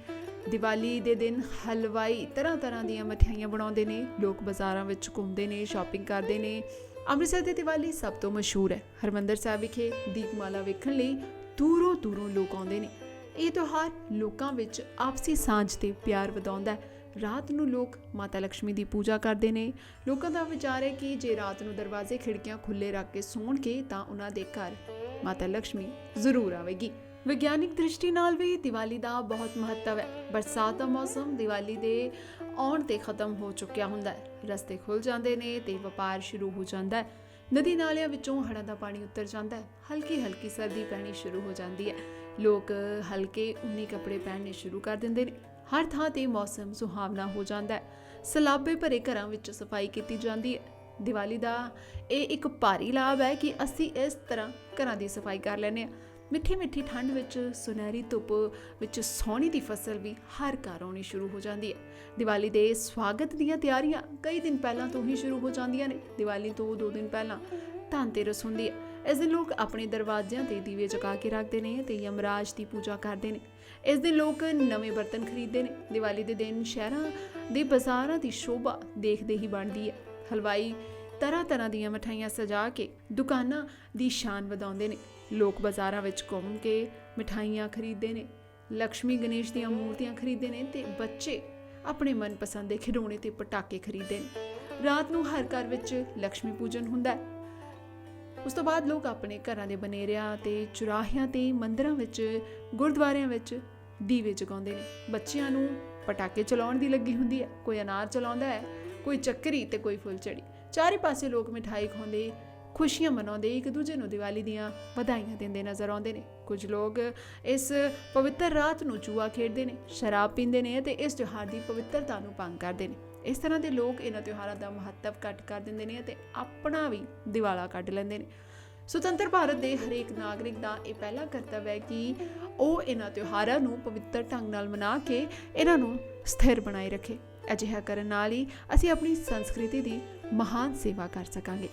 ਦੀਵਾਲੀ ਦੇ ਦਿਨ ਹਲਵਾਈ ਤਰ੍ਹਾਂ ਦੀਆਂ ਮਠਿਆਈਆਂ ਬਣਾਉਂਦੇ ਨੇ। ਲੋਕ ਬਾਜ਼ਾਰਾਂ ਵਿੱਚ ਘੁੰਮਦੇ ਨੇ, ਸ਼ਾਪਿੰਗ ਕਰਦੇ ਨੇ। ਅੰਮ੍ਰਿਤਸਰ ਦੀ ਦੀਵਾਲੀ ਸਭ ਤੋਂ ਮਸ਼ਹੂਰ ਹੈ। ਹਰਿਮੰਦਰ ਸਾਹਿਬ ਵਿਖੇ ਦੀਪਮਾਲਾ ਵੇਖਣ ਲਈ ਦੂਰੋਂ ਲੋਕ ਆਉਂਦੇ ਨੇ। ਇਹ ਤਿਉਹਾਰ ਲੋਕਾਂ ਵਿੱਚ ਆਪਸੀ ਸਾਂਝ ਤੇ ਪਿਆਰ ਵਧਾਉਂਦਾ ਹੈ। ਰਾਤ ਨੂੰ ਲੋਕ ਮਾਤਾ ਲక్ష్ਮੀ ਦੀ ਪੂਜਾ ਕਰਦੇ ਨੇ। ਲੋਕਾਂ ਦਾ ਵਿਚਾਰ ਹੈ ਕਿ ਜੇ ਰਾਤ ਨੂੰ ਦਰਵਾਜ਼ੇ ਖਿੜਕੀਆਂ ਖੁੱਲੇ ਰੱਖ ਕੇ ਸੌਣਗੇ ਤਾਂ ਉਹਨਾਂ ਦੇ ਘਰ ਮਾਤਾ ਲక్ష్ਮੀ ਜ਼ਰੂਰ ਆਵੇਗੀ। ਵਿਗਿਆਨਿਕ ਦ੍ਰਿਸ਼ਟੀ ਨਾਲ ਵੀ ਦੀਵਾਲੀ ਦਾ ਬਹੁਤ ਮਹੱਤਵ ਹੈ। ਬਰਸਾਤ ਦਾ ਮੌਸਮ ਦੀਵਾਲੀ ਦੇ ਆਉਣ ਤੇ ਖਤਮ ਹੋ ਚੁੱਕਿਆ ਹੁੰਦਾ ਹੈ। ਰਸਤੇ ਖੁੱਲ ਜਾਂਦੇ ਨੇ ਤੇ ਵਪਾਰ ਸ਼ੁਰੂ ਹੋ ਜਾਂਦਾ ਹੈ। ਨਦੀ ਨਾਲਿਆਂ ਵਿੱਚੋਂ ਹੜ੍ਹਾਂ ਦਾ ਪਾਣੀ ਉਤਰ ਜਾਂਦਾ ਹੈ। ਹਲਕੀ ਸਰਦੀ ਪੈਣੀ ਸ਼ੁਰੂ ਹੋ ਜਾਂਦੀ ਹੈ। ਲੋਕ ਹਲਕੇ ਉੱਨੀ ਕੱਪੜੇ ਪਹਿਨਣੇ ਸ਼ੁਰੂ ਕਰ ਦਿੰਦੇ ਨੇ। ਹਰ ਥਾਂ ਤੇ ਮੌਸਮ ਸੁਹਾਵਣਾ ਹੋ ਜਾਂਦਾ ਹੈ। ਸਲਾਬੇ ਭਰੇ ਘਰਾਂ ਵਿੱਚ ਸਫਾਈ ਕੀਤੀ ਜਾਂਦੀ ਹੈ। ਦੀਵਾਲੀ ਦਾ ਇਹ ਇੱਕ ਭਾਰੀ ਲਾਭ ਹੈ ਕਿ ਅਸੀਂ ਇਸ ਤਰ੍ਹਾਂ ਘਰਾਂ ਦੀ ਸਫਾਈ ਕਰ ਲੈਂਦੇ ਹਾਂ। ਮਿੱਠੀ ਠੰਡ ਵਿੱਚ ਸੁਨਹਿਰੀ ਧੁੱਪ ਵਿੱਚ ਸੋਹਣੀ ਦੀ ਫਸਲ ਵੀ ਹਰ ਘਰ ਆਉਣੀ ਸ਼ੁਰੂ ਹੋ ਜਾਂਦੀ ਹੈ। ਦੀਵਾਲੀ ਦੇ ਸਵਾਗਤ ਦੀਆਂ ਤਿਆਰੀਆਂ ਕਈ ਦਿਨ ਪਹਿਲਾਂ ਤੋਂ ਹੀ ਸ਼ੁਰੂ ਹੋ ਜਾਂਦੀਆਂ ਨੇ। ਦੀਵਾਲੀ ਤੋਂ 2 ਦਿਨ ਪਹਿਲਾਂ ਧਨਤੇਰਸ ਹੁੰਦੀ ਹੈ। ਇਸ ਦਿਨ ਲੋਕ ਆਪਣੇ ਦਰਵਾਜ਼ਿਆਂ ਤੇ ਦੀਵੇ ਜਗਾ ਕੇ ਰੱਖਦੇ ਨੇ ਤੇ ਯਮਰਾਜ ਦੀ ਪੂਜਾ ਕਰਦੇ ਨੇ। ਇਸ ਦਿਨ ਲੋਕ ਨਵੇਂ ਬਰਤਨ ਖਰੀਦਦੇ ਨੇ। ਦੀਵਾਲੀ ਦੇ ਦਿਨ ਸ਼ਹਿਰਾਂ ਦੇ ਬਾਜ਼ਾਰਾਂ ਦੀ ਸ਼ੋਭਾ ਦੇਖਦੇ ਹੀ ਬਣਦੀ ਹੈ। ਹਲਵਾਈ ਤਰ੍ਹਾਂ ਦੀਆਂ ਮਠਾਈਆਂ ਸਜਾ ਕੇ ਦੁਕਾਨਾਂ ਦੀ ਸ਼ਾਨ ਵਧਾਉਂਦੇ ਨੇ। ਲੋਕ ਬਾਜ਼ਾਰਾਂ ਵਿੱਚ ਘੁੰਮ ਕੇ ਮਠਾਈਆਂ ਖਰੀਦਦੇ ਨੇ। ਲక్ష్ਮੀ ਗਣੇਸ਼ ਦੀਆਂ ਮੂਰਤੀਆਂ ਖਰੀਦਦੇ ਨੇ ਤੇ ਬੱਚੇ ਆਪਣੇ ਮਨਪਸੰਦ ਦੇ ਖਿਡੌਣੇ ਤੇ ਪਟਾਕੇ ਖਰੀਦਦੇ ਨੇ। ਰਾਤ ਨੂੰ ਹਰ ਘਰ ਵਿੱਚ ਲక్ష్ਮੀ ਪੂਜਨ ਹੁੰਦਾ ਹੈ। ਉਸ ਤੋਂ ਬਾਅਦ ਲੋਕ ਆਪਣੇ ਘਰਾਂ ਦੇ ਬਨੇਰਿਆਂ ਤੇ ਚੁਰਾਹਿਆਂ ਤੇ ਮੰਦਿਰਾਂ ਵਿੱਚ ਗੁਰਦੁਆਰਿਆਂ ਵਿੱਚ ਦੀਵੇ ਜਗਾਉਂਦੇ ਨੇ। ਬੱਚਿਆਂ ਨੂੰ ਪਟਾਕੇ ਚਲਾਉਣ ਦੀ ਲੱਗੀ ਹੁੰਦੀ ਹੈ। ਕੋਈ ਅਨਾਰ ਚਲਾਉਂਦਾ ਹੈ, ਕੋਈ ਚੱਕਰੀ ਤੇ ਕੋਈ ਫੁੱਲਝੜੀ। ਚਾਰੇ ਪਾਸੇ ਲੋਕ ਮਿਠਾਈ ਖਾਂਦੇ, ਖੁਸ਼ੀਆਂ ਮਨਾਉਂਦੇ, ਇੱਕ ਦੂਜੇ ਨੂੰ ਦੀਵਾਲੀ ਦੀਆਂ ਵਧਾਈਆਂ ਦਿੰਦੇ ਨਜ਼ਰ ਆਉਂਦੇ ਨੇ। ਕੁਝ ਲੋਕ ਇਸ ਪਵਿੱਤਰ ਰਾਤ ਨੂੰ ਜੂਆ ਖੇਡਦੇ ਨੇ, ਸ਼ਰਾਬ ਪੀਂਦੇ ਨੇ ਤੇ ਇਸ ਤਿਉਹਾਰ ਦੀ ਪਵਿੱਤਰਤਾ ਨੂੰ ਭੰਗ ਕਰਦੇ ਨੇ। ਇਸ ਤਰ੍ਹਾਂ ਦੇ ਲੋਕ ਇਹਨਾਂ ਤਿਉਹਾਰਾਂ ਦਾ ਮਹੱਤਵ ਘੱਟ ਕਰ ਦਿੰਦੇ ਨੇ ਅਤੇ ਆਪਣਾ ਵੀ ਦਿਵਾਲਾ ਕੱਢ ਲੈਂਦੇ ਨੇ। ਸੁਤੰਤਰ ਭਾਰਤ ਦੇ ਹਰੇਕ ਨਾਗਰਿਕ ਦਾ ਇਹ ਪਹਿਲਾ ਕਰਤੱਵ ਹੈ ਕਿ ਉਹ ਇਹਨਾਂ ਤਿਉਹਾਰਾਂ ਨੂੰ ਪਵਿੱਤਰ ਢੰਗ ਨਾਲ ਮਨਾ ਕੇ ਇਹਨਾਂ ਨੂੰ ਸਥਿਰ ਬਣਾਈ ਰੱਖੇ। ਅਜਿਹਾ ਕਰਨ ਨਾਲ ਹੀ ਅਸੀਂ ਆਪਣੀ ਸੰਸਕ੍ਰਿਤੀ ਦੀ ਮਹਾਨ ਸੇਵਾ ਕਰ ਸਕਾਂਗੇ।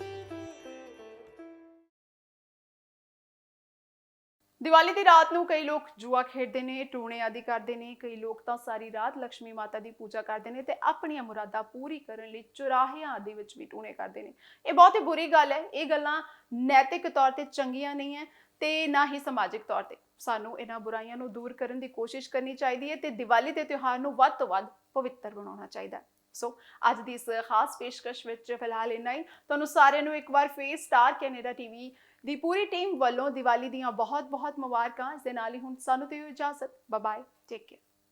ਦੀਵਾਲੀ ਦੀ ਰਾਤ ਨੂੰ ਕਈ ਲੋਕ ਜੂਆ ਖੇਡਦੇ ਨੇ, ਟੂਣੇ ਆਦਿ ਕਰਦੇ ਨੇ। ਕਈ ਲੋਕ ਤਾਂ ਸਾਰੀ ਰਾਤ ਲక్ష్ਮੀ ਮਾਤਾ ਦੀ ਪੂਜਾ ਕਰਦੇ ਨੇ ਤੇ ਆਪਣੀਆਂ ਮੁਰਾਦਾਂ ਪੂਰੀ ਕਰਨ ਲਈ ਚੁਰਾਹਿਆਂ ਆਦਿ ਵਿੱਚ ਵੀ ਟੂਣੇ ਕਰਦੇ ਨੇ। ਇਹ ਬਹੁਤ ਹੀ ਬੁਰੀ ਗੱਲ ਹੈ। ਇਹ ਗੱਲਾਂ ਨੈਤਿਕ ਤੌਰ ਤੇ ਚੰਗੀਆਂ ਨਹੀਂ ਹੈ ਤੇ ਨਾ ਹੀ ਸਮਾਜਿਕ ਤੌਰ ਤੇ। ਸਾਨੂੰ ਇਹਨਾਂ ਬੁਰਾਈਆਂ ਨੂੰ ਦੂਰ ਕਰਨ ਦੀ ਕੋਸ਼ਿਸ਼ ਕਰਨੀ ਚਾਹੀਦੀ ਹੈ ਤੇ ਦੀਵਾਲੀ ਦੇ ਤਿਉਹਾਰ ਨੂੰ ਵੱਧ ਤੋਂ ਵੱਧ ਪਵਿੱਤਰ ਬਣਾਉਣਾ ਚਾਹੀਦਾ ਹੈ। ਸੋ ਅੱਜ ਦੀ ਇਸ ਖਾਸ ਪੇਸ਼ਕਸ਼ ਵਿੱਚ ਫਿਲਹਾਲ ਇੰਨਾ ਹੀ। ਤੁਹਾਨੂੰ ਸਾਰਿਆਂ ਨੂੰ ਇੱਕ ਵਾਰ ਫੇਰ ਸਟਾਰ ਕੈਨੇਡਾ ਟੀਵੀ ਦੀ ਪੂਰੀ ਟੀਮ ਵੱਲੋਂ ਦੀਵਾਲੀ ਦੀਆਂ ਬਹੁਤ ਮੁਬਾਰਕਾਂ। ਇਸ ਦੇ ਨਾਲ ਹੀ ਹੁਣ ਸਾਨੂੰ ਤੇ ਇਜਾਜ਼ਤ। Bye bye, take care.